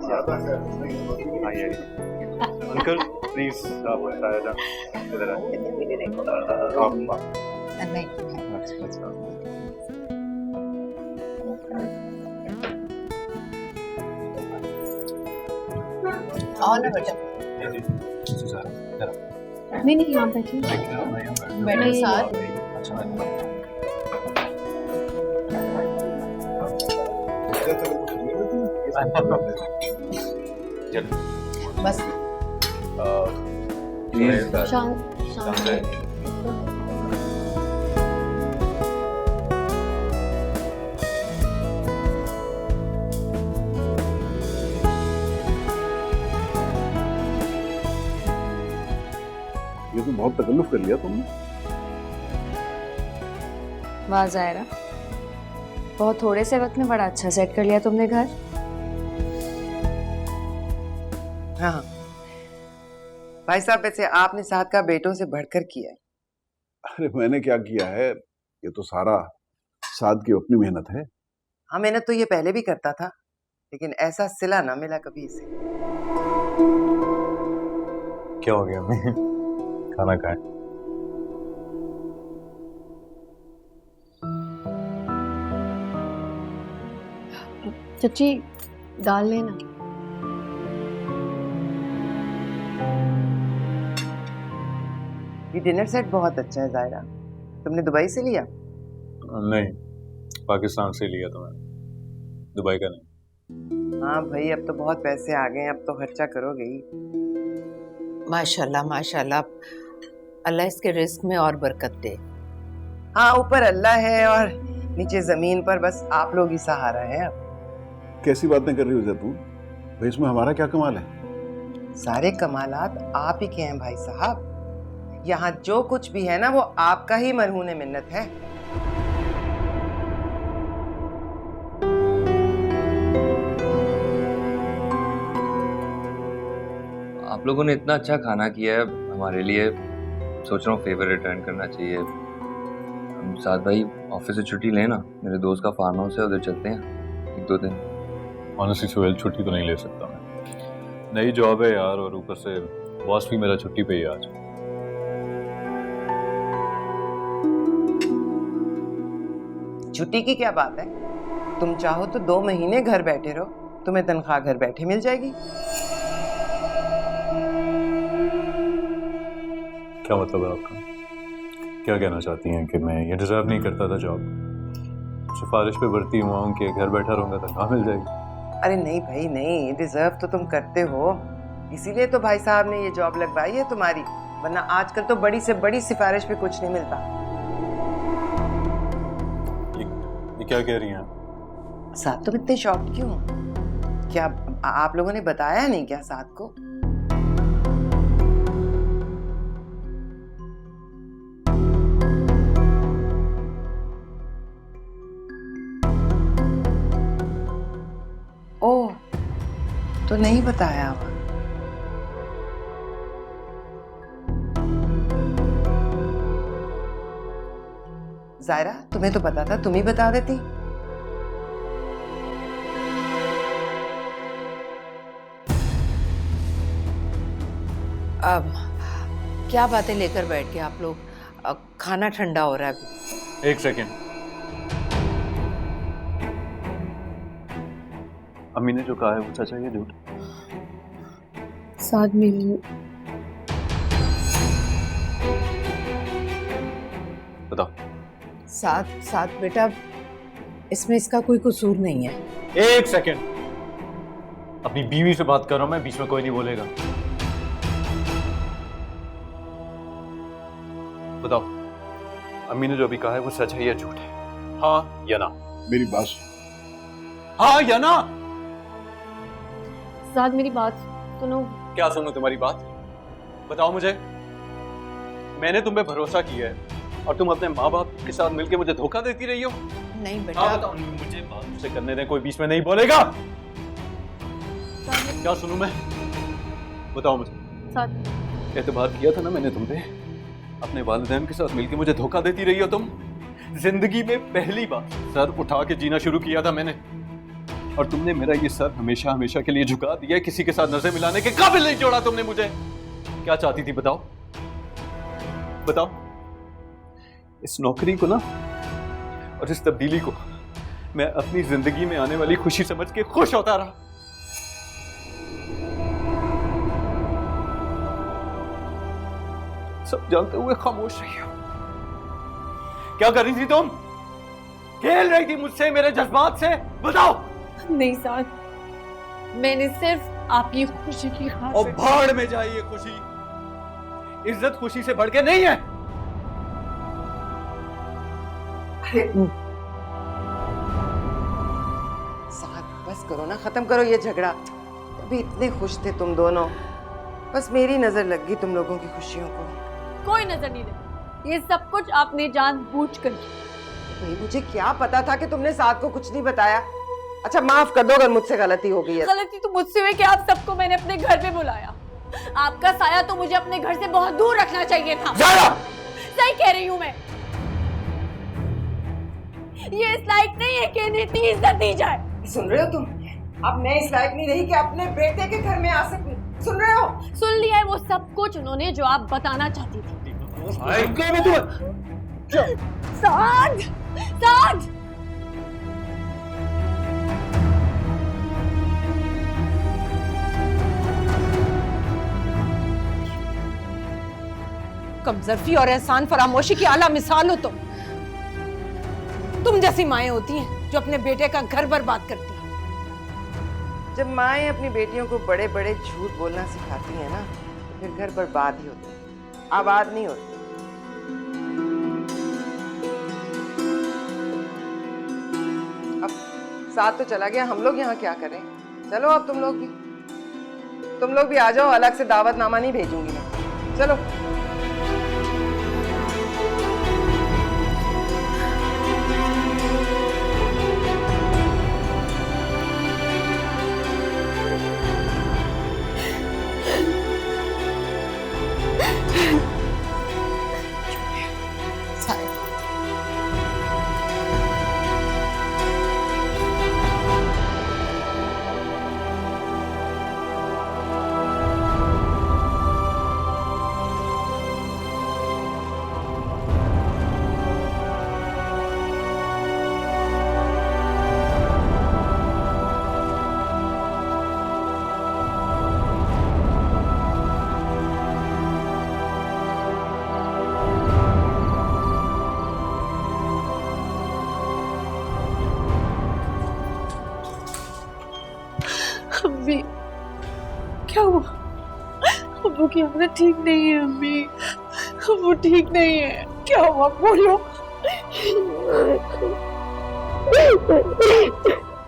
हाँ ये uncle please आप बताया था इधर अच्छा और ना बेटा नहीं नहीं यहाँ बैठिए बैठो साथ बस शांत शांत ये तो बहुत तकल्लुफ कर लिया तुमने। वाह जायरा, बहुत थोड़े से वक्त में बड़ा अच्छा सेट कर लिया तुमने घर। हाँ भाई साहब, वैसे आपने साथ का बेटों से बढ़कर किया है। अरे मैंने क्या किया है, ये तो सारा साद की अपनी मेहनत है। हाँ मेहनत तो ये पहले भी करता था, लेकिन ऐसा सिला ना मिला कभी इसे। क्या हो गया मैं खाना खाए चाची दाल लेना। ये डिनर सेट बहुत अच्छा है जायरा, तुमने दुबई से लिया? नहीं पाकिस्तान से लिया था मैंने, दुबई का नहीं। हाँ भाई, अब तो बहुत पैसे आ गए हैं, अब तो खर्चा करोगे ही। माशाल्लाह माशाल्लाह, अल्लाह इसके रिस्क में और बरकत दे। हाँ ऊपर अल्लाह है और नीचे जमीन पर बस आप लोग ही सहारा है। अब कैसी बातें कर रही हो जैतून, भाई इसमें हमारा क्या कमाल है? सारे कमालात आप ही के हैं भाई साहब। यहाँ जो कुछ भी है ना, वो आपका ही मरहून मिन्नत है। आप लोगों ने इतना अच्छा खाना किया है हमारे लिए, सोच रहा हूँ फेवर रिटर्न करना चाहिए। हम साथ भाई ऑफिस से छुट्टी लें ना, मेरे दोस्त का फार्म हाउस है, उधर चलते हैं 1-2 दिन। ऑनेस्टली सोहेल छुट्टी तो नहीं ले सकता मैं, नई जॉब है यार, और ऊपर से बॉस भी मेरा छुट्टी पे ही है आज। छुट्टी की क्या बात है, तुम चाहो तो 2 महीने घर बैठे रहो, तुम्हें तनख्वाह घर बैठे मिल जाएगी। क्या मतलब है आपका, क्या कहना चाहती हैं कि मैं ये डिजर्व नहीं करता था जॉब? सिफारिश पे भर्ती हुआ हूँ कि घर बैठा रहूंगा तनख्वाह मिल जाएगी। अरे नहीं भाई नहीं, डिजर्व तो तुम करते हो, इसीलिए तो भाई साहब ने ये जॉब लगवाई है तुम्हारी, वरना आजकल तो बड़ी से बड़ी सिफारिश पे कुछ नहीं मिलता। ये क्या कह रही हैं? साथ तुम इतने शॉक्ड क्यों? क्या आप लोगों ने बताया नहीं क्या साथ को? ओह, तो नहीं बताया हुआ। जायरा, तुम्हें तो पता था, तुम ही बता देती। अब क्या बातें लेकर बैठ के आप लोग, खाना ठंडा हो रहा है अभी। 1 सेकेंड, अम्मी ने जो कहा है वो सच है या झूठ? साथ मेरी बताओ। साथ साथ बेटा, इसमें इसका कोई कसूर नहीं है। 1 सेकेंड, अपनी बीवी से बात कर रहा हूं मैं, बीच में कोई नहीं बोलेगा। बताओ, अम्मी ने जो अभी कहा है वो सच है या झूठ है? हाँ या ना? मेरी बात हाँ या ना? साथ मेरी बात सुनो। क्या सुनूं तुम्हारी बात? बताओ मुझे। मैंने तुम पे भरोसा किया है और तुम अपने माँ बाप के साथ मिलके मुझे धोखा देती रही हो। नहीं बेटा, हाँ बताओ, मुझे बात से करने दें, कोई बीच में नहीं बोलेगा। क्या सुनूं मैं? बताओ मुझे। साथ एतबार किया था ना मैंने तुम पे, अपने वालिदैन के साथ मिलके मुझे धोखा देती रही हो तुम। जिंदगी में पहली बार सर उठा के जीना शुरू किया था मैंने। और तुमने मेरा ये सर हमेशा हमेशा के लिए झुका दिया, किसी के साथ नजर मिलाने के काबिल नहीं छोड़ा तुमने मुझे। क्या चाहती थी बताओ बताओ? इस नौकरी को ना और इस तब्दीली को मैं अपनी जिंदगी में आने वाली खुशी समझ के खुश होता रहा। सब जानते हुए खामोश रही हो। क्या कर रही थी तुम? खेल रही थी मुझसे, मेरे जज्बात से? बताओ। नहीं साथ, मैंने सिर्फ आपकी खुशी की और खातिर। भाड़ में जाए ये खुशी। इज्जत खुशी से बढ़ के नहीं है। साथ बस करो ना, खत्म करो ये झगड़ा। अभी इतने खुश थे तुम दोनों, बस मेरी नजर लग गई तुम लोगों की खुशियों को। कोई नजर नहीं लगी, ये सब कुछ आपने जानबूझ कर किया। भाई मुझे क्या पता था कि तुमने साथ को कुछ नहीं बताया। अच्छा माफ कर दो अगर मुझसे गलती हो गई है। गलती तो मुझसे हुई कि आप सबको मैंने अपने घर पे बुलाया। आपका साया तो मुझे अपने घर से बहुत दूर रखना चाहिए था। सही कह रही हूँ मैं। ये इस लायक नहीं है कि इन्हें इतनी इज्जत दी जाए। सुन रहे हो तुम? अब मैं इस लायक नहीं रही कि अपने बेटे के घर में आ सकूं। सुन रहे हो? सुन लिया है वो सब कुछ उन्होंने जो आप बताना चाहती थी। साध, साध। कमजोरी और एहसान फरामोशी की आला मिसाल हो तुम जैसी माएं होती हैं जो अपने बेटे का घर बर्बाद करती हैं। जब माएं अपनी बेटियों को बड़े बड़े झूठ बोलना सिखाती हैं ना, तो फिर घर बर्बाद ही होते हैं, आबाद नहीं होते। अब साथ तो चला गया, हम लोग यहाँ क्या करें? चलो अब तुम लोग भी आ जाओ। अलग से दावतनामा नहीं भेजूंगी मैं। चलो। अम्मी, क्या हुआ? अम्मू की हालत ठीक नहीं है अम्मी, अम्मू ठीक नहीं है। क्या हुआ बोलो।